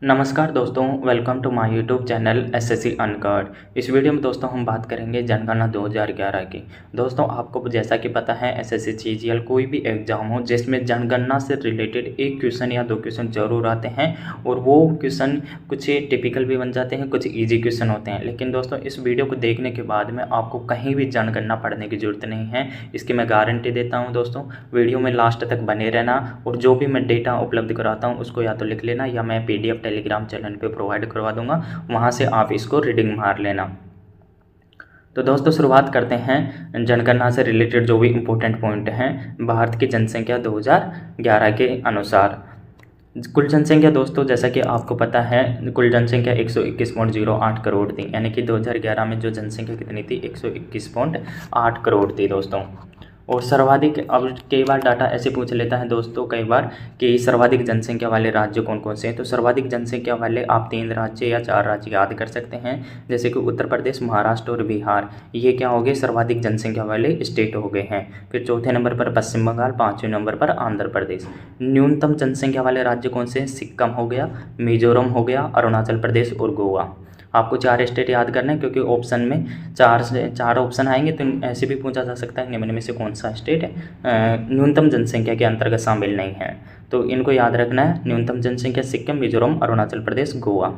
नमस्कार दोस्तों, welcome to my YouTube channel SSC Uncurd. इस वीडियो में दोस्तों हम बात करेंगे जनगणना 2011 की। दोस्तों आपको जैसा कि पता है एसएससी सीजीएल कोई भी एग्जाम हो जिसमें जनगणना से रिलेटेड एक क्वेश्चन या दो क्वेश्चन जरूर आते हैं और वो क्वेश्चन कुछ टिपिकल भी बन जाते हैं, कुछ ईजी क्वेश्चन होते हैं। लेकिन दोस्तों इस वीडियो को देखने के बाद में आपको कहीं भी जनगणना पढ़ने की जरूरत नहीं है, इसकी मैं गारंटी देता हूँ। दोस्तों वीडियो में लास्ट तक बने रहना और जो भी मैं डेटा उपलब्ध कराता हूँ उसको या तो लिख लेना या मैं PDF टेलीग्राम चैनल पे प्रोवाइड करवा दूंगा, वहाँ से आप इसको रीडिंग मार लेना। तो दोस्तों शुरुआत करते हैं जनगणना से रिलेटेड जो भी इम्पोर्टेंट पॉइंट हैं। भारत की जनसंख्या 2011 के अनुसार कुल जनसंख्या दोस्तों जैसा कि आपको पता है कुल जनसंख्या 121.08 करोड़ थी, यानी कि 2011 में जो जनसंख्या कितनी थी 121.8 करोड़ थी दोस्तों। और सर्वाधिक, अब कई बार डाटा ऐसे पूछ लेता है दोस्तों कई बार कि सर्वाधिक जनसंख्या वाले राज्य कौन कौन से हैं। तो सर्वाधिक जनसंख्या वाले आप 3 राज्य या 4 राज्य याद कर सकते हैं, जैसे कि उत्तर प्रदेश, महाराष्ट्र और बिहार। ये क्या हो गए, सर्वाधिक जनसंख्या वाले स्टेट हो गए हैं। फिर चौथे नंबर पर पश्चिम बंगाल, 5वें नंबर पर आंध्र प्रदेश। न्यूनतम जनसंख्या वाले राज्य कौन से हैं, सिक्किम हो गया, मिजोरम हो गया, अरुणाचल प्रदेश और गोवा। आपको 4 स्टेट याद करना है क्योंकि ऑप्शन में 4 ऑप्शन आएंगे, तो ऐसे भी पूछा जा सकता है निम्न में से कौन सा स्टेट न्यूनतम जनसंख्या के अंतर्गत शामिल नहीं है। तो इनको याद रखना है, न्यूनतम जनसंख्या सिक्किम, मिजोरम, अरुणाचल प्रदेश, गोवा।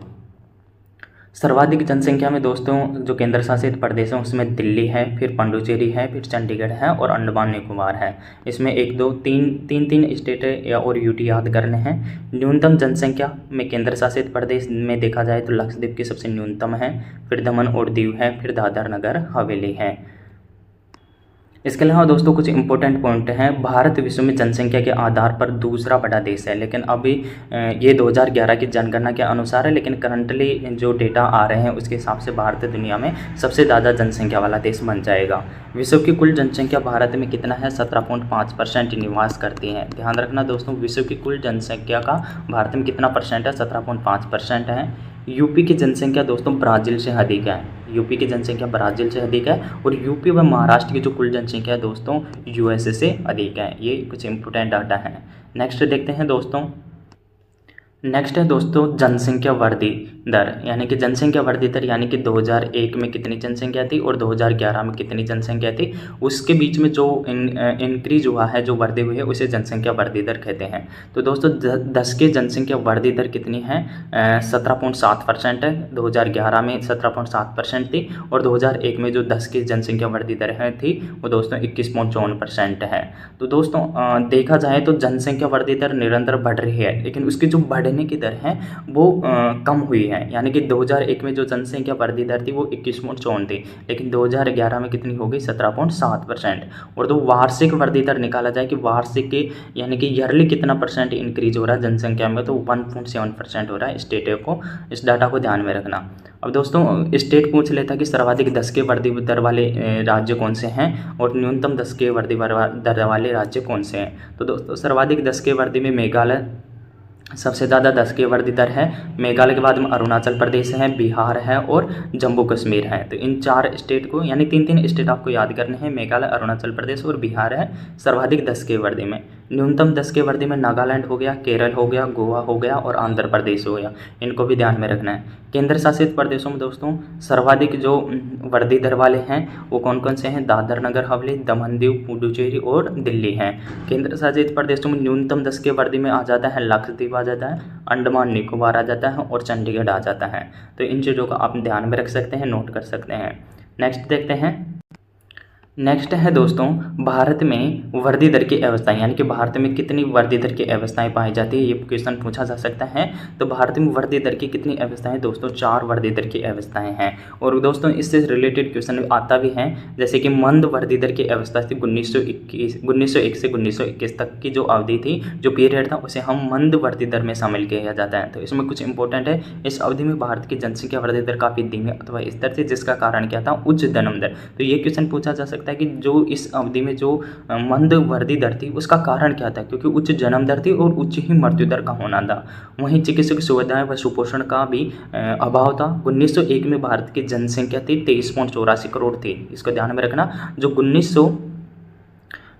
सर्वाधिक जनसंख्या में दोस्तों जो केंद्र शासित प्रदेश हैं उसमें दिल्ली है, फिर पुडुचेरी है, फिर चंडीगढ़ है और अंडमान निकोबार है। इसमें 1 2 3 स्टेट या और यूटी याद करने हैं। न्यूनतम जनसंख्या में केंद्र शासित प्रदेश में देखा जाए तो लक्षद्वीप की सबसे न्यूनतम है, फिर दमन और दीव है, फिर दादर नगर हवेली है। इसके अलावा दोस्तों कुछ इंपॉर्टेंट पॉइंट हैं। भारत विश्व में जनसंख्या के आधार पर दूसरा बड़ा देश है, लेकिन अभी ये 2011 की जनगणना के अनुसार है, लेकिन करंटली जो डेटा आ रहे हैं उसके हिसाब से भारत दुनिया में सबसे ज़्यादा जनसंख्या वाला देश बन जाएगा। विश्व की कुल जनसंख्या भारत में कितना है, 17.5% निवास करती है। ध्यान रखना दोस्तों, विश्व की कुल जनसंख्या का भारत में कितना परसेंट है, 17.5% है। यूपी की जनसंख्या दोस्तों ब्राज़ील से अधिक है, यूपी की जनसंख्या ब्राज़ील से अधिक है। और यूपी व महाराष्ट्र की जो कुल जनसंख्या है दोस्तों यूएसए से अधिक है। ये कुछ इंपॉर्टेंट डाटा है। नेक्स्ट देखते हैं दोस्तों, नेक्स्ट है दोस्तों जनसंख्या वृद्धि दर, यानी कि जनसंख्या वृद्धि दर, यानी कि 2001 में कितनी जनसंख्या थी और 2011 में कितनी जनसंख्या थी, उसके बीच में जो इंक्रीज हुआ है, जो वृद्धि हुई है, उसे जनसंख्या वृद्धि दर कहते हैं। तो दोस्तों 10 की जनसंख्या वृद्धि दर कितनी है, 17.7% है। 2011 में 17.7% थी और 2001 में जो 10 की जनसंख्या वृद्धि दर है थी वो दोस्तों 21.54% है। तो दोस्तों देखा जाए तो जनसंख्या वृद्धि दर निरंतर बढ़ रही है, लेकिन उसकी जो बढ़ने की दर है वो कम हुई है। यानी कि 2001 में जो जनसंख्या वृद्धि दर थी वो 21.54 थी, लेकिन 2011 में कितनी हो गई, 17.7%। और तो वार्षिक वृद्धि दर निकाला जाए कि वार्षिक यानी कि ईयरली कितना परसेंट इंक्रीज हो रहा है जनसंख्या में, तो 1.7% हो रहा है। स्टेट को, इस डाटा को ध्यान में रखना। अब दोस्तों स्टेट पूछ लेता कि सर्वाधिक 10 के वृद्धि दर वाले राज्य कौन से हैं और न्यूनतम 10 के वृद्धि दर वाले राज्य कौन से हैं। तो दोस्तों सर्वाधिक 10 के वृद्धि में मेघालय सबसे ज़्यादा 10 की वृद्धि दर है। मेघालय के बाद में अरुणाचल प्रदेश है, बिहार है और जम्मू कश्मीर है। तो इन 4 स्टेट को, यानी 3 स्टेट आपको याद करने हैं, मेघालय, अरुणाचल प्रदेश और बिहार है सर्वाधिक 10 की वृद्धि में। न्यूनतम 10 की वृद्धि में नागालैंड हो गया, केरल हो गया, गोवा हो गया और आंध्र प्रदेश हो गया। इनको भी ध्यान में रखना है। केंद्र शासित प्रदेशों में दोस्तों सर्वाधिक जो वृद्धि दर वाले हैं वो कौन कौन से हैं, दादर नगर हवेली, दमन दीव, पुडुचेरी और दिल्ली हैं। केंद्र शासित प्रदेशों में न्यूनतम 10 की वृद्धि में आ जाता है लक्षद्वीप आ जाता है, अंडमान निकोबार आ जाता है और चंडीगढ़ आ जाता है। तो इन चीज़ों को आप ध्यान में रख सकते हैं, नोट कर सकते हैं। नेक्स्ट देखते हैं। नेक्स्ट है दोस्तों भारत में वृद्धि दर की अवस्थाएं, यानी कि भारत में कितनी वृद्धि दर की अवस्थाएं पाई जाती है, ये क्वेश्चन पूछा जा सकता है। तो भारत में वृद्धि दर की कितनी अवस्थाएं दोस्तों, 4 वृद्धि दर की अवस्थाएं हैं। और दोस्तों इससे रिलेटेड क्वेश्चन आता भी है, जैसे कि मंद वृद्धि दर की अवस्था थी 1901 से 1921 तक की जो अवधि थी, जो पीरियड था, उसे हम मंद वृद्धि दर में शामिल किया जाता है। तो इसमें कुछ इंपॉर्टेंट है, इस अवधि में भारत की जनसंख्या वृद्धि दर काफ़ी धीमी अथवा स्तर थी, जिसका कारण क्या था, उच्च जन्म दर। तो ये क्वेश्चन पूछा जा सकता है कि जो इस अवधि में जो मंद वृद्धि दर थी उसका कारण क्या था, क्योंकि उच्च जन्म दर थी और उच्च ही मृत्यु दर का होना था। वहीं चिकित्सक सुविधाएं व सुपोषण का भी अभाव था। 1901 में भारत की जनसंख्या थी 23.84 करोड़ थी। इसको ध्यान में रखना। जो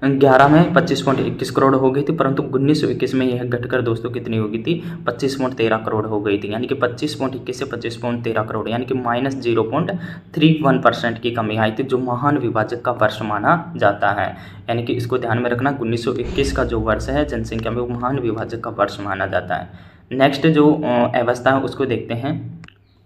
2011 में 25.21 करोड़ हो गई थी, परंतु 1921 में यह घटकर दोस्तों कितनी हो गई थी, 25.13 करोड़ हो गई थी। यानी कि 25.21 से 25.13 करोड़, यानी कि -0.31% की कमी आई थी, जो महान विभाजक का वर्ष माना जाता है। यानी कि इसको ध्यान में रखना, 1921 का जो वर्ष है जनसंख्या में, वो महान विभाजक का वर्ष माना जाता है। नेक्स्ट जो अवस्था है उसको देखते हैं।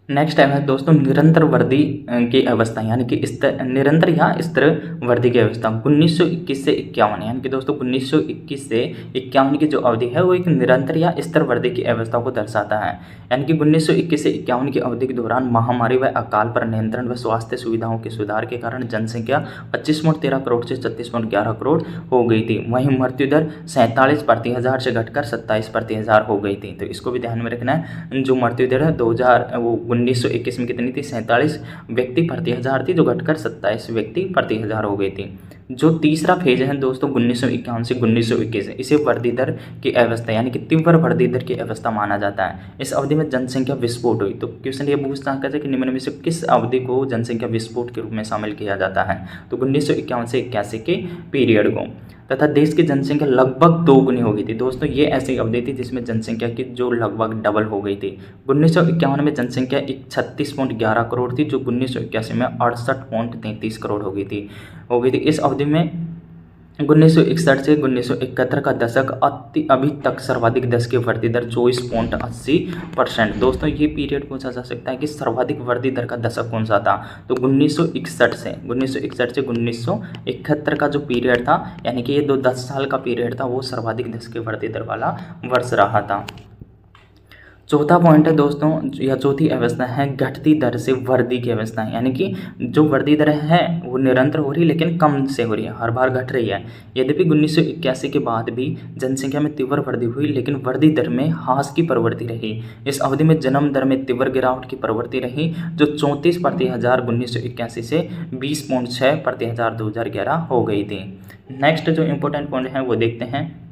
नेक्स्ट है दोस्तों निरंतर वर्दी की अवस्था, यानी कि निरंतर या स्थिर वर्दी की अवस्था 1921 से 51, यानी कि दोस्तों 1921 से 51 की जो अवधि है वो एक निरंतर या स्थिर वर्दी की अवस्था को दर्शाता है। यानी कि 1921 से 51 की अवधि के दौरान महामारी व अकाल पर नियंत्रण व स्वास्थ्य सुविधाओं के सुधार के कारण जनसंख्या 25.13 करोड़ से 36.11 करोड़ हो गई थी। वहीं मृत्यु दर 47 प्रति हज़ार से घटकर 27 प्रति हज़ार हो गई थी। तो इसको भी ध्यान में रखना है। जो मृत्यु दर है 1921 में कितनी थी, 47 व्यक्ति प्रति हज़ार थी, जो घटकर 27 व्यक्ति प्रति हज़ार हो गई थी। जो तीसरा फेज है दोस्तों 1951 से 1921, इसे वर्दी दर की अवस्था यानी कि तीव्र वर्दी दर की अवस्था माना जाता है। इस अवधि में जनसंख्या विस्फोट हुई। तो क्वेश्चन ये पूछता है कि निम्न में से किस अवधि को जनसंख्या विस्फोट के रूप में शामिल किया जाता है, तो 1951 से 81 के पीरियड को। तथा देश की जनसंख्या लगभग दोगुनी हो गई थी। दोस्तों ये ऐसी अवधि थी जिसमें जनसंख्या की जो लगभग डबल हो गई थी। 1951 में जनसंख्या 36.11 करोड़ थी, जो 1981 में 68.33 करोड़ हो गई थी। इस अवधि में 1961 से 1971 का दशक अभी तक सर्वाधिक दस की वृद्धि दर 24.80%। दोस्तों ये पीरियड पूछा जा सकता है कि सर्वाधिक वृद्धि दर का दशक कौन सा था, तो 1961 से 1971 का जो पीरियड था, यानी कि ये 10 साल का पीरियड था, वो सर्वाधिक दस की वृद्धि दर वाला वर्ष रहा था। चौथा पॉइंट है दोस्तों, या चौथी अवस्था है घटती दर से वर्दी की अवस्था, यानी कि जो वर्दी दर है वो निरंतर हो रही है लेकिन कम से हो रही है, हर बार घट रही है। यद्यपि 1981 के बाद भी जनसंख्या में तीव्र वृद्धि हुई, लेकिन वर्दी दर में ह्रास की प्रवृत्ति रही। इस अवधि में जन्म दर में तीव्र गिरावट की प्रवृत्ति रही, जो 34 प्रति हज़ार 1981 से 20.6 प्रति हज़ार 2011 हो गई थी। नेक्स्ट जो इंपॉर्टेंट पॉइंट है वो देखते हैं।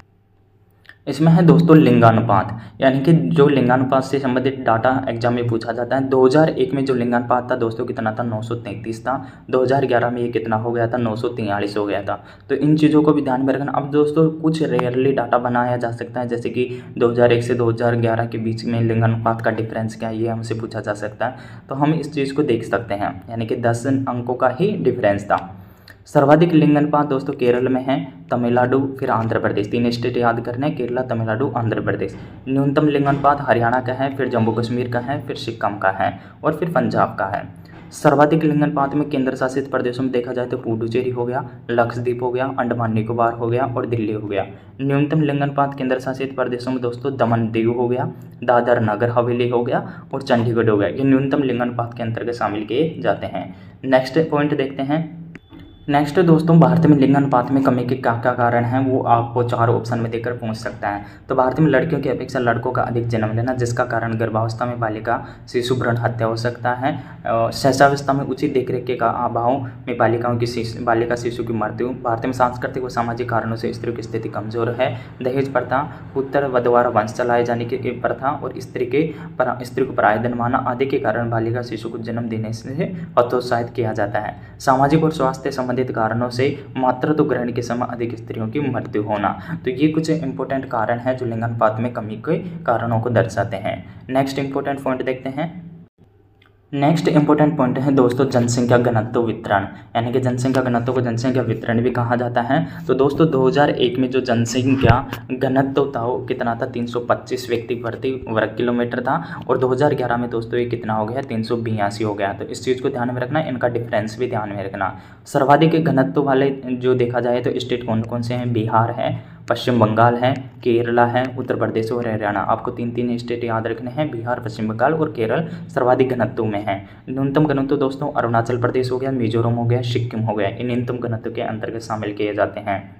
इसमें है दोस्तों लिंगानुपात, यानी कि जो लिंगानुपात से संबंधित डाटा एग्जाम में पूछा जाता है। 2001 में जो लिंगानुपात था दोस्तों कितना था, 933 था। 2011 में ये कितना हो गया था, 943 हो गया था। तो इन चीज़ों को भी ध्यान में रखना। अब दोस्तों कुछ रेयरली डाटा बनाया जा सकता है, जैसे कि 2001 से 2011 के बीच में लिंगानुपात का डिफरेंस क्या है, ये हमसे पूछा जा सकता है। तो हम इस चीज़ को देख सकते हैं, यानी कि 10 अंकों का ही डिफरेंस था। सर्वाधिक लिंगानुपात दोस्तों केरल में है, तमिलनाडु, फिर आंध्र प्रदेश। 3 स्टेट याद करने, केरला, तमिलनाडु, आंध्र प्रदेश। न्यूनतम लिंगानुपात हरियाणा का है, फिर जम्मू कश्मीर का है, फिर सिक्किम का है और फिर पंजाब का है। सर्वाधिक लिंगानुपात में केंद्र शासित प्रदेशों में देखा जाए तो पुडुचेरी हो गया, लक्षद्वीप हो गया, अंडमान निकोबार हो गया और दिल्ली हो गया। न्यूनतम लिंगानुपात केंद्र शासित प्रदेशों में दोस्तों दमन दीव हो गया, दादर नगर हवेली हो गया और चंडीगढ़ हो गया। ये न्यूनतम लिंगानुपात के अंतर्गत शामिल किए जाते हैं। नेक्स्ट पॉइंट देखते हैं। नेक्स्ट दोस्तों भारत में लिंगानुपात में कमी के क्या क्या कारण हैं, वो आपको 4 ऑप्शन में देकर पूछ सकता है। तो भारत में लड़कियों की अपेक्षा लड़कों का अधिक जन्म लेना, जिसका कारण गर्भावस्था में बालिका शिशु भ्रूण हत्या हो सकता है। शैशवावस्था में उचित देखरेख के अभाव में बालिका शिशु की मृत्यु। भारत में सांस्कृतिक व सामाजिक कारणों से स्त्रियों की स्थिति कमजोर है। दहेज प्रथा, पुत्र व द्वारा वंश चलाए जाने की प्रथा और स्त्री को परायधन माना आदि के कारण बालिका शिशु को जन्म देने से हतोत्साहित किया जाता है। सामाजिक और स्वास्थ्य संबंधित कारणों से मातृत्व ग्रहण के समय अधिक स्त्रियों की मृत्यु होना। तो ये कुछ इंपॉर्टेंट कारण हैं जो लिंगानुपात में कमी के कारणों को दर्शाते हैं। नेक्स्ट इंपॉर्टेंट पॉइंट देखते हैं। नेक्स्ट इंपॉर्टेंट पॉइंट है दोस्तों जनसंख्या घनत्व वितरण, यानी कि जनसंख्या घनत्व को जनसंख्या वितरण भी कहा जाता है। तो दोस्तों 2001 में जो जनसंख्या घनत्व था वो कितना था, 325 व्यक्ति प्रति वर्ग किलोमीटर था और 2011 में दोस्तों ये कितना हो गया, 382 हो गया। तो इस चीज़ को ध्यान में रखना, इनका डिफरेंस भी ध्यान में रखना। सर्वाधिक घनत्व वाले जो देखा जाए तो स्टेट कौन कौन से हैं, बिहार है, पश्चिम बंगाल है, केरला है, उत्तर प्रदेश और हरियाणा। आपको 3 स्टेट याद रखने हैं, बिहार, पश्चिम बंगाल और केरल सर्वाधिक घनत्व में है। न्यूनतम घनत्व दोस्तों अरुणाचल प्रदेश हो गया, मिजोरम हो गया, सिक्किम हो गया, इन न्यूनतम घनत्व के अंतर्गत शामिल किए जाते हैं।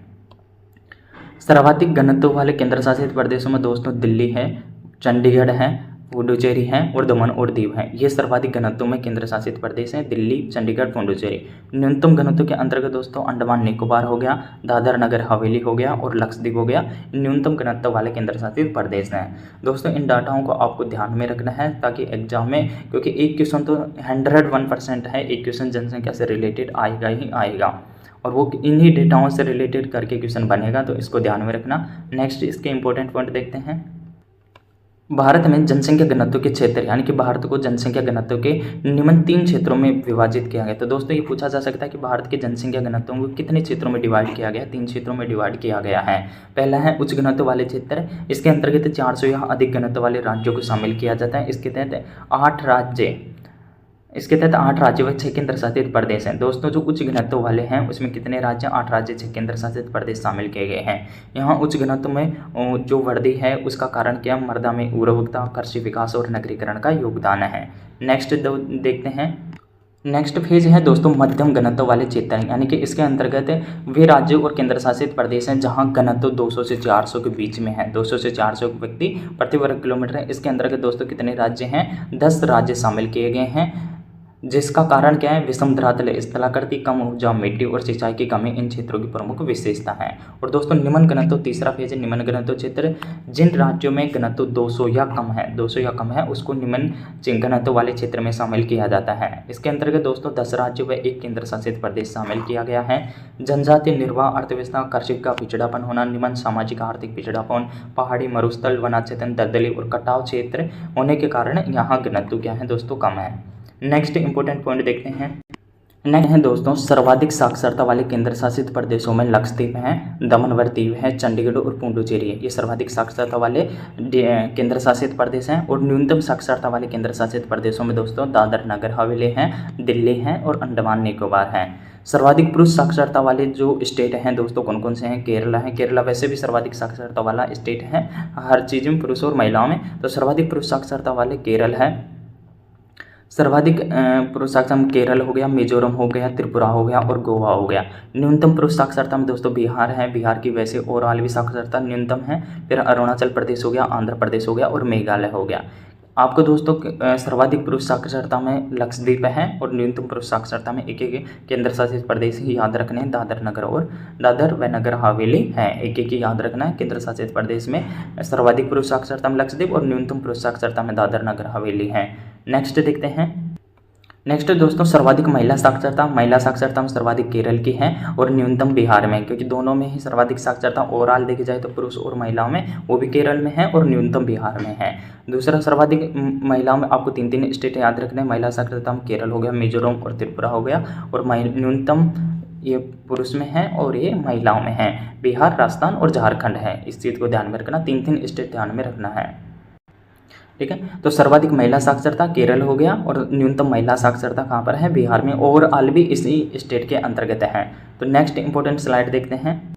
सर्वाधिक घनत्व वाले केंद्र शासित प्रदेशों में दोस्तों दिल्ली है, चंडीगढ़ है, पुडुचेरी है और दमन और दीव है। ये सर्वाधिक घनत्व में केंद्र शासित प्रदेश है, दिल्ली, चंडीगढ़, पुडुचेरी। न्यूनतम घनत्व के अंतर्गत दोस्तों अंडमान निकोबार हो गया, दादर नगर हवेली हो गया और लक्षद्वीप हो गया। न्यूनतम घनत्व वाले केंद्र शासित प्रदेश हैं। दोस्तों इन डाटाओं को आपको ध्यान में रखना है ताकि एग्जाम में, क्योंकि एक क्वेश्चन तो 101% है, एक क्वेश्चन जनसंख्या से रिलेटेड आएगा ही आएगा और वो इन्हीं डेटाओं से रिलेटेड करके क्वेश्चन बनेगा, तो इसको ध्यान में रखना। नेक्स्ट इसके इंपॉर्टेंट पॉइंट देखते हैं। भारत में जनसंख्या घनत्व के क्षेत्र, यानी कि भारत को जनसंख्या घनत्व के निम्न 3 क्षेत्रों में विभाजित किया गया। तो दोस्तों ये पूछा जा सकता है कि भारत के जनसंख्या घनत्व को कितने क्षेत्रों में डिवाइड किया गया। 3 क्षेत्रों में डिवाइड किया गया है। पहला है उच्च घनत्व वाले क्षेत्र, इसके अंतर्गत 400 या अधिक घनत्व वाले राज्यों को शामिल किया जाता है। इसके तहत 8 राज्य व 6 केंद्र शासित प्रदेश हैं। दोस्तों जो उच्च घनत्व वाले हैं उसमें कितने राज्य, 8 राज्य, 6 केंद्र शासित प्रदेश शामिल किए गए हैं। यहाँ उच्च घनत्व में जो वृद्धि है उसका कारण क्या, मृदा में उर्वरकता, कृषि विकास और नगरीकरण का योगदान है। नेक्स्ट देखते हैं। नेक्स्ट फेज है दोस्तों मध्यम घनत्व वाले क्षेत्र, यानी कि इसके अंतर्गत वे राज्य और केंद्र शासित प्रदेश हैं जहां घनत्व 200 से 400 के बीच में है। 200 से 400 व्यक्ति प्रति वर्ग किलोमीटर है। इसके अंतर्गत दोस्तों कितने राज्य हैं, 10 राज्य शामिल किए गए हैं। जिसका कारण क्या है, विषम धरातल स्थलाकृति, कम उपजाऊ मिट्टी और सिंचाई की कमी इन क्षेत्रों की प्रमुख विशेषता है। और दोस्तों निम्न घनत्व, तीसरा फेज है निम्न घनत्व क्षेत्र। जिन राज्यों में घनत्व 200 या कम है उसको निम्न घनत्व वाले क्षेत्र में शामिल किया जाता है। इसके अंतर्गत दोस्तों 10 राज्य व 1 केंद्र शासित प्रदेश शामिल किया गया है। जनजातीय निर्वाह, अर्थव्यवस्था, कृषि का पिछड़ापन होना, निम्न सामाजिक आर्थिक पिछड़ापन, पहाड़ी, मरुस्थल, वनाच्छेदन, दलदली और कटाव क्षेत्र होने के कारण यहाँ घनत्व क्या है दोस्तों, कम है। नेक्स्ट इंपॉर्टेंट पॉइंट देखते हैं। नेक्स्ट है दोस्तों सर्वाधिक साक्षरता वाले केंद्र शासित प्रदेशों में लक्षद्वीप है, दमन व दीव है, चंडीगढ़ और पुडुचेरी है। ये सर्वाधिक साक्षरता वाले केंद्र शासित प्रदेश हैं। और न्यूनतम साक्षरता वाले केंद्र शासित प्रदेशों में दोस्तों दादर नगर हवेली है, दिल्ली है और अंडमान निकोबार है। सर्वाधिक पुरुष साक्षरता वाले जो स्टेट हैं दोस्तों कौन कौन से हैं, केरला है। केरला वैसे भी सर्वाधिक साक्षरता वाला स्टेट है हर चीज़ में, पुरुष और महिलाओं में। तो सर्वाधिक पुरुष साक्षरता वाले केरल है। सर्वाधिक पुरुष साक्षरता में केरल हो गया, मिजोरम हो गया, त्रिपुरा हो गया और गोवा हो गया। न्यूनतम पुरुष साक्षरता में दोस्तों बिहार है। बिहार की वैसे ओवरऑल भी साक्षरता न्यूनतम है। फिर अरुणाचल प्रदेश हो गया, आंध्र प्रदेश हो गया और मेघालय हो गया। आपको दोस्तों सर्वाधिक पुरुष साक्षरता में लक्षद्वीप है और न्यूनतम पुरुष साक्षरता में एक केंद्र शासित प्रदेश ही याद रखने हैं, दादर व नगर हवेली है। एक ही याद रखना है। केंद्र शासित प्रदेश में सर्वाधिक पुरुष साक्षरता में लक्षद्वीप और न्यूनतम पुरुष साक्षरता में दादर नगर हवेली है। नेक्स्ट देखते हैं। नेक्स्ट दोस्तों सर्वाधिक महिला साक्षरता में सर्वाधिक केरल की है और न्यूनतम बिहार में, क्योंकि दोनों में ही सर्वाधिक साक्षरता ओवरऑल देखी जाए तो पुरुष और महिलाओं में वो भी केरल में है और न्यूनतम बिहार में है। दूसरा सर्वाधिक महिलाओं में आपको 3 स्टेट याद रखने हैं। महिला साक्षरता में केरल हो गया, मिजोरम और त्रिपुरा हो गया। और न्यूनतम ये पुरुष में है और ये महिलाओं में है, बिहार, राजस्थान और झारखंड है। इस चीज़ को ध्यान में रखना, 3 स्टेट ध्यान में रखना है। ठीक है, तो सर्वाधिक महिला साक्षरता केरल हो गया और न्यूनतम महिला साक्षरता कहाँ पर है, बिहार में। ओवरऑल भी इसी स्टेट के अंतर्गत है। तो नेक्स्ट इंपॉर्टेंट स्लाइड देखते हैं।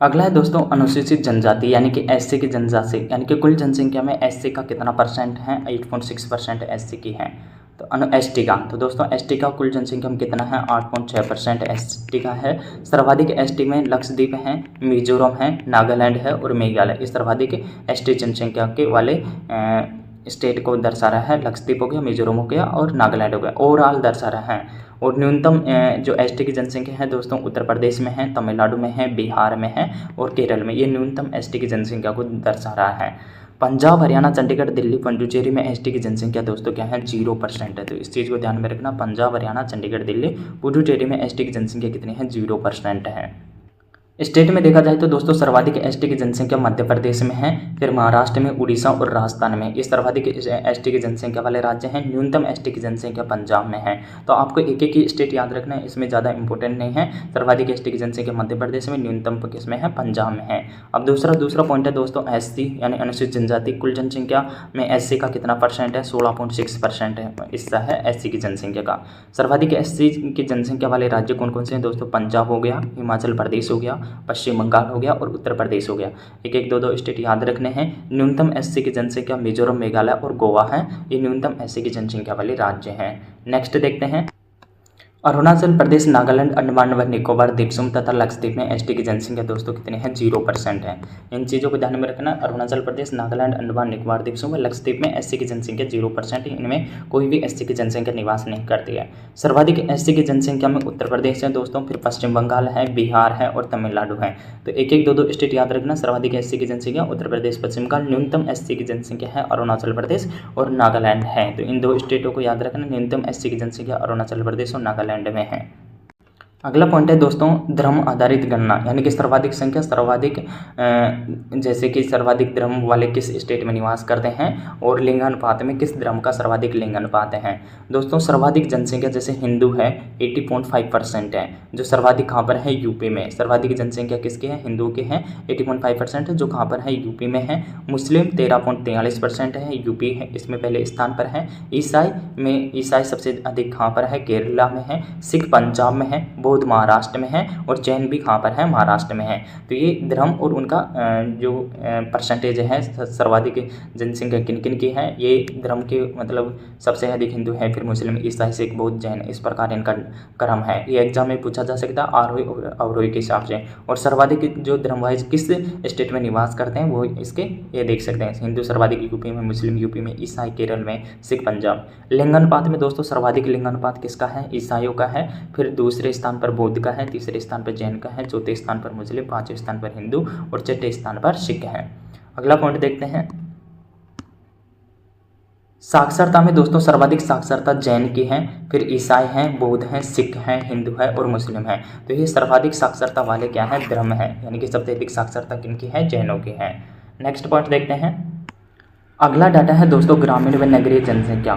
अगला है दोस्तों अनुसूचित जनजाति यानी कि एससी की जनजाति, यानी कि कुल जनसंख्या में एससी का कितना परसेंट है, 8.6% एससी की है। तो एसटी का, तो दोस्तों एसटी का कुल जनसंख्या में कितना है, 8.6% एसटी का है। सर्वाधिक एसटी में लक्षद्वीप है, मिजोरम है, नागालैंड है और मेघालय। इस सर्वाधिक एसटी जनसंख्या के वाले स्टेट को दर्शा रहा है। लक्षद्वीप हो गया, मिजोरम हो गया और नागालैंड हो गया, ओवरऑल दर्शा रहा है। और न्यूनतम जो एसटी की जनसंख्या है दोस्तों उत्तर प्रदेश में है, तमिलनाडु में है, बिहार में है और केरल में। ये न्यूनतम एसटी की जनसंख्या को दर्शा रहा है। पंजाब, हरियाणा, चंडीगढ़, दिल्ली, पुडुचेरी में एसटी की जनसंख्या दोस्तों क्या है, 0% है। तो इस चीज़ को ध्यान में रखना। पंजाब, हरियाणा, चंडीगढ़, दिल्ली, पुडुचेरी में एसटी की जनसंख्या कितनी है, 0% है। स्टेट में देखा जाए तो दोस्तों सर्वाधिक एसटी की जनसंख्या मध्य प्रदेश में है, फिर महाराष्ट्र में, उड़ीसा और राजस्थान में। ये सर्वाधिक एसटी की जनसंख्या वाले राज्य हैं। न्यूनतम एसटी की जनसंख्या पंजाब में है। तो आपको एक ही स्टेट याद रखना है, इसमें ज़्यादा इंपॉर्टेंट नहीं है। सर्वाधिक एसटी की जनसंख्या मध्य प्रदेश में, न्यूनतम किसमें है, पंजाब में है। अब दूसरा पॉइंट है दोस्तों एससी यानी अनुसूचित जनजाति। कुल जनसंख्या में एससी का कितना परसेंट है, 16.6% है हिस्सा है एससी की जनसंख्या का। सर्वाधिक एससी की जनसंख्या वाले राज्य कौन कौन से हैं दोस्तों, पंजाब हो गया, हिमाचल प्रदेश हो गया, पश्चिम बंगाल हो गया और उत्तर प्रदेश हो गया। एक 2 स्टेट याद रखने हैं। न्यूनतम एससी की जनसंख्या मिजोरम, मेघालय और गोवा है। ये न्यूनतम एससी की जनसंख्या वाले राज्य हैं। नेक्स्ट देखते हैं। अरुणाचल प्रदेश, नागालैंड, अंडमान व निकोबार द्वीप समूह तथा लक्षद्वीप में एसटी की जनसंख्या दोस्तों कितनी है? 0% है। इन चीज़ों को ध्यान में रखना। अरुणाचल प्रदेश, नागालैंड, अंडमान निकोबार द्वीप समूह व लक्षद्वीप में एसटी की जनसंख्या 0% है। इनमें कोई भी एसटी की जनसंख्या निवास नहीं करती है। सर्वाधिक एसटी की जनसंख्या में उत्तर प्रदेश है दोस्तों, फिर पश्चिम बंगाल है, बिहार है और तमिलनाडु है। तो एक एक दो स्टेट याद रखना। सर्वाधिक एसटी की जनसंख्या उत्तर प्रदेश, पश्चिम बंगाल। न्यूनतम एसटी की जनसंख्या है अरुणाचल प्रदेश और नागालैंड है। तो इन 2 स्टेटों को याद रखना। न्यूनतम एसटी की जनसंख्या अरुणाचल प्रदेश और नागालैंड में है। अगला पॉइंट है दोस्तों धर्म आधारित गणना, यानी कि सर्वाधिक संख्या, जैसे कि सर्वाधिक धर्म वाले किस स्टेट में निवास करते हैं और लिंगानुपात में किस धर्म का सर्वाधिक लिंगानुपात है। दोस्तों सर्वाधिक जनसंख्या जैसे हिंदू है 80.5% है, जो सर्वाधिक कहाँ पर है? यूपी में। सर्वाधिक जनसंख्या किसकी है? हिंदू की है 80.5% है, जो कहाँ पर है? यूपी में है। मुस्लिम 13.43% है, यूपी है इसमें पहले स्थान पर है। ईसाई सबसे अधिक कहाँ पर है? केरला में है। सिख पंजाब में है, बौद्ध महाराष्ट्र में है और जैन भी कहाँ पर है? महाराष्ट्र में है। तो ये धर्म और उनका जो परसेंटेज है, सर्वाधिक जनसंख्या किन किन की है, ये धर्म के मतलब सबसे अधिक हिंदू है, फिर मुस्लिम, ईसाई, सिख, बौद्ध, जैन, इस प्रकार इनका क्रम है। ये एग्जाम में पूछा जा सकता है आरोही और अवरोही के हिसाब से। और सर्वाधिक जो धर्म वाइज किस स्टेट में निवास करते हैं वो इसके ये देख सकते हैं। हिंदू सर्वाधिक यूपी में, मुस्लिम यूपी में, ईसाई केरल में, सिख पंजाब। लिंगानुपात में दोस्तों सर्वाधिक लिंगानुपात किसका है? ईसाइयों का है। फिर दूसरे स्थान पर बौद्ध का है, तीसरे स्थान पर जैन का है, चौथे स्थान पर मुस्लिम, पांचवें स्थान पर हिंदू और छठे स्थान पर सिख है। अगला पॉइंट देखते हैं। साक्षरता में दोस्तों सर्वाधिक साक्षरता जैन की है, फिर ईसाई हैं, बौद्ध हैं, सिख हैं, हिंदू है और मुस्लिम है। तो ये सर्वाधिक साक्षरता वाले क्या है? धर्म है, यानी कि सबसे अधिक साक्षरता किनकी है? जैनों की है। नेक्स्ट पॉइंट देखते हैं। अगला डाटा है दोस्तों ग्रामीण व नगरीय जनसंख्या।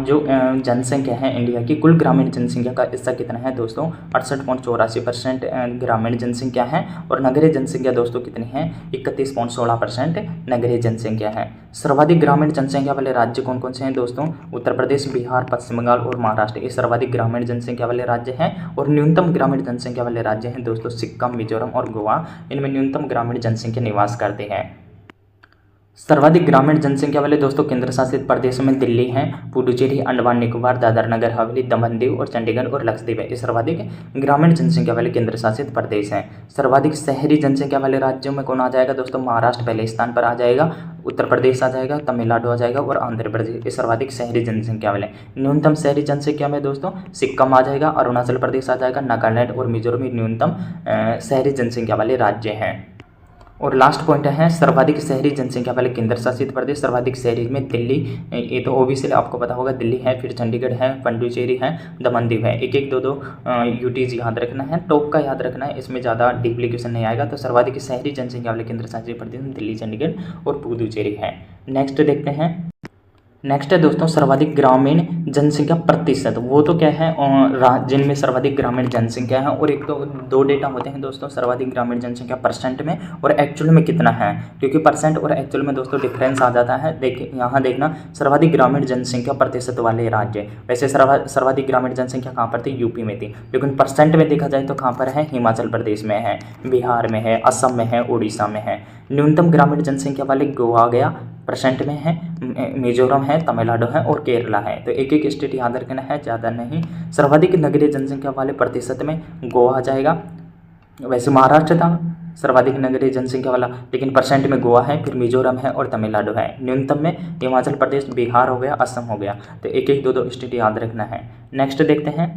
जो जनसंख्या है इंडिया की, कुल ग्रामीण जनसंख्या का हिस्सा कितना है दोस्तों? 68.84% ग्रामीण जनसंख्या है और नगरीय जनसंख्या दोस्तों कितनी है? 31.16% नगरीय जनसंख्या है। सर्वाधिक ग्रामीण जनसंख्या वाले राज्य कौन कौन से हैं दोस्तों? उत्तर प्रदेश, बिहार, पश्चिम बंगाल और महाराष्ट्र, ये सर्वाधिक ग्रामीण जनसंख्या वाले राज्य हैं। और न्यूनतम ग्रामीण जनसंख्या वाले राज्य हैं दोस्तों सिक्किम, मिजोरम और गोवा। इनमें न्यूनतम ग्रामीण जनसंख्या निवास करते हैं। सर्वाधिक ग्रामीण जनसंख्या वाले दोस्तों केंद्र शासित प्रदेशों में दिल्ली है, पुडुचेरी, अंडमान निकोबार, दादर नगर हवेली, दमन दीव और चंडीगढ़ और लक्षद्वीप है। ये सर्वाधिक ग्रामीण जनसंख्या वाले केंद्र शासित प्रदेश हैं। सर्वाधिक शहरी जनसंख्या वाले राज्यों में कौन आ जाएगा दोस्तों? महाराष्ट्र पहले स्थान पर आ जाएगा, उत्तर प्रदेश आ जाएगा, तमिलनाडु आ जाएगा और आंध्र प्रदेश। ये सर्वाधिक शहरी जनसंख्या वाले। न्यूनतम शहरी जनसंख्या में दोस्तों सिक्किम आ जाएगा, अरुणाचल प्रदेश आ जाएगा, नागालैंड और मिजोरम न्यूनतम शहरी जनसंख्या वाले राज्य हैं। और लास्ट पॉइंट है सर्वाधिक शहरी जनसंख्या वाले केंद्र शासित प्रदेश। सर्वाधिक शहरी में दिल्ली, ये तो ओबीसी आपको पता होगा, दिल्ली है, फिर चंडीगढ़ है, पुडुचेरी है, दमन दीव है। एक एक दो यूटीज याद रखना है, टॉप का याद रखना है, इसमें ज़्यादा डीपली क्वेश्चन नहीं आएगा। तो सर्वाधिक शहरी जनसंख्या वाले केंद्र शासित प्रदेश दिल्ली, चंडीगढ़ और पुडुचेरी है। नेक्स्ट देखते हैं। नेक्स्ट है दोस्तों सर्वाधिक ग्रामीण जनसंख्या प्रतिशत। वो तो क्या है जिनमें सर्वाधिक ग्रामीण जनसंख्या है, और एक तो दो डेटा होते हैं दोस्तों सर्वाधिक ग्रामीण जनसंख्या परसेंट में और एक्चुअल में कितना है, क्योंकि परसेंट और एक्चुअल में दोस्तों डिफरेंस आ जाता है। देखिए यहाँ देखना सर्वाधिक ग्रामीण जनसंख्या प्रतिशत वाले राज्य, वैसे सर्वाधिक ग्रामीण जनसंख्या कहाँ पर थी? यूपी में थी, लेकिन परसेंट में देखा जाए तो कहाँ पर है? हिमाचल प्रदेश में है, बिहार में है, असम में है, उड़ीसा में है। न्यूनतम ग्रामीण जनसंख्या वाले गोवा गया परसेंट में है, मिजोरम है, तमिलनाडु है और केरला है। तो एक एक स्टेट याद रखना है, ज़्यादा नहीं। सर्वाधिक नगरीय जनसंख्या वाले प्रतिशत में गोवा आ जाएगा, वैसे महाराष्ट्र था सर्वाधिक नगरीय जनसंख्या वाला, लेकिन परसेंट में गोवा है, फिर मिजोरम है और तमिलनाडु है। न्यूनतम में हिमाचल प्रदेश, बिहार हो गया, असम हो गया। तो एक एक दो स्टेट याद रखना है। नेक्स्ट देखते हैं।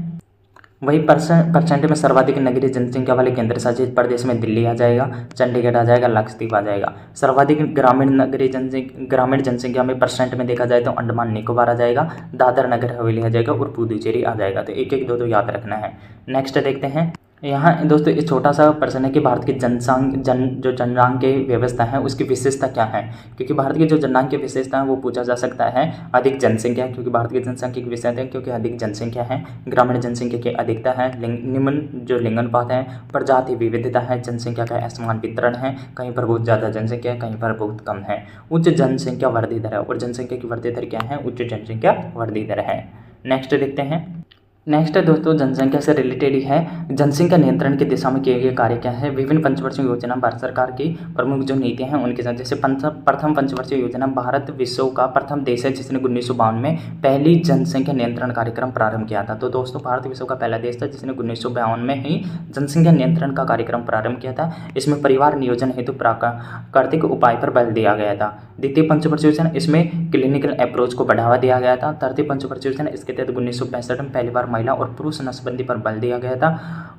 वही परसेंट में सर्वाधिक नगरीय जनसंख्या वाले केंद्र शासित प्रदेश में दिल्ली आ जाएगा, चंडीगढ़ आ जाएगा, लक्षद्वीप आ जाएगा। सर्वाधिक ग्रामीण जनसंख्या में परसेंट में देखा जाए तो अंडमान निकोबार आ जाएगा, दादर नगर हवेली आ जाएगा और पुडुचेरी आ जाएगा। तो एक एक दो याद रखना है। नेक्स्ट देखते हैं। यहाँ दोस्तों एक छोटा सा प्रश्न है कि भारत की जो जननांग की व्यवस्था है उसकी विशेषता क्या है, क्योंकि भारत की जो जननांग की विशेषता है वो पूछा जा सकता है। अधिक जनसंख्या, क्योंकि भारत की जनसंख्या की विशेषता है क्योंकि अधिक जनसंख्या है। ग्रामीण जनसंख्या की अधिकता है। निम्न जो लिंगानुपात है। प्रजाति विविधता है। जनसंख्या का असमान वितरण है, कहीं पर बहुत ज़्यादा जनसंख्या है, कहीं पर बहुत कम है। उच्च जनसंख्या वृद्धि दर है, और जनसंख्या की वृद्धि दर क्या है? उच्च जनसंख्या वृद्धि दर है। नेक्स्ट देखते हैं। नेक्स्ट है दोस्तों जनसंख्या से रिलेटेड ही है। जनसंख्या नियंत्रण की दिशा में किए गए कार्य क्या है। विभिन्न पंचवर्षीय योजना भारत सरकार की प्रमुख जो नीतियां हैं उनके साथ, जैसे प्रथम पंचवर्षीय योजना, भारत विश्व का प्रथम देश है जिसने 1952 में पहली जनसंख्या नियंत्रण कार्यक्रम प्रारंभ किया था। तो दोस्तों भारत विश्व का पहला देश था जिसने 1952 में ही जनसंख्या नियंत्रण का कार्यक्रम प्रारंभ किया था। इसमें परिवार नियोजन हेतु प्राकृतिक उपाय पर बल दिया गया था। द्वितीय पंचवर्षीय योजना, इसमें क्लिनिकल अप्रोच को बढ़ावा दिया गया था। तृतीय पंचवर्षीय योजना, इसके तहत 1965 में पहली बार महिला और पुरुष नसबंदी पर बल दिया गया था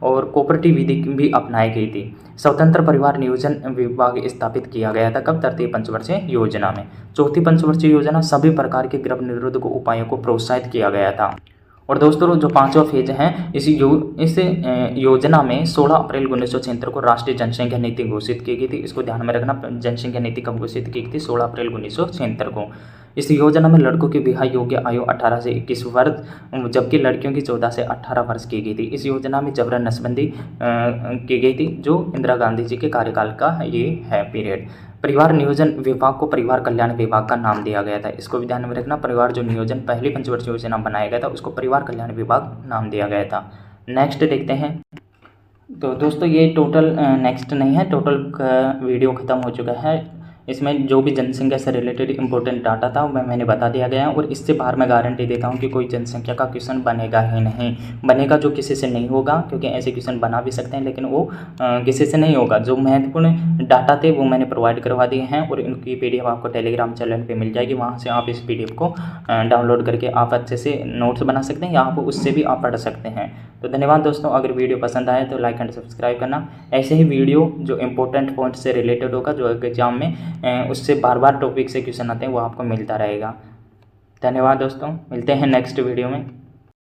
और कोऑपरेटिव विधि भी अपनाई गई थी। स्वतंत्र परिवार नियोजन विभाग स्थापित किया गया था कब, तृतीय पंचवर्षीय योजना में। चौथी पंचवर्षीय योजना, सभी प्रकार के गर्भ निरोधक उपायों को प्रोत्साहित किया गया था। और दोस्तों जो पांचवा फेज है इस योजना में 16 अप्रैल 1976 को राष्ट्रीय जनसंख्या नीति घोषित की गई थी। इसको ध्यान में रखना, जनसंख्या नीति कब घोषित की गई थी, 16 अप्रैल 1976 को। इस योजना में लड़कों की विवाह योग्य आयु 18 से 21 वर्ष, जबकि लड़कियों की 14 से 18 वर्ष की गई थी। इस योजना में जबरन नसबंदी की गई थी, जो इंदिरा गांधी जी के कार्यकाल का ये है पीरियड। परिवार नियोजन विभाग को परिवार कल्याण विभाग का नाम दिया गया था। इसको भी ध्यान में रखना, परिवार जो नियोजन पहली पंचवर्षीय योजना बनाया गया था उसको परिवार कल्याण विभाग नाम दिया गया था। नेक्स्ट देखते हैं। तो दोस्तों ये टोटल नेक्स्ट नहीं है, टोटल वीडियो ख़त्म हो चुका है। इसमें जो भी जनसंख्या से रिलेटेड इंपॉर्टेंट डाटा था वह मैंने बता दिया गया है और इससे बाहर मैं गारंटी देता हूं कि कोई जनसंख्या का क्वेश्चन बनेगा ही नहीं। बनेगा जो किसी से नहीं होगा, क्योंकि ऐसे क्वेश्चन बना भी सकते हैं लेकिन वो किसी से नहीं होगा। जो महत्वपूर्ण डाटा थे वो मैंने प्रोवाइड करवा दिए हैं और इनकी PDF आपको टेलीग्राम चैनल पर मिल जाएगी। वहाँ से आप इस PDF को डाउनलोड करके आप अच्छे से नोट्स बना सकते हैं या आप उससे भी आप पढ़ सकते हैं। तो धन्यवाद दोस्तों। अगर वीडियो पसंद आए तो लाइक एंड सब्सक्राइब करना। ऐसे ही वीडियो जो इंपॉर्टेंट पॉइंट से रिलेटेड होगा, जो एग्जाम में उससे बार बार टॉपिक से क्वेश्चन आते हैं, वो आपको मिलता रहेगा। धन्यवाद दोस्तों, मिलते हैं नेक्स्ट वीडियो में।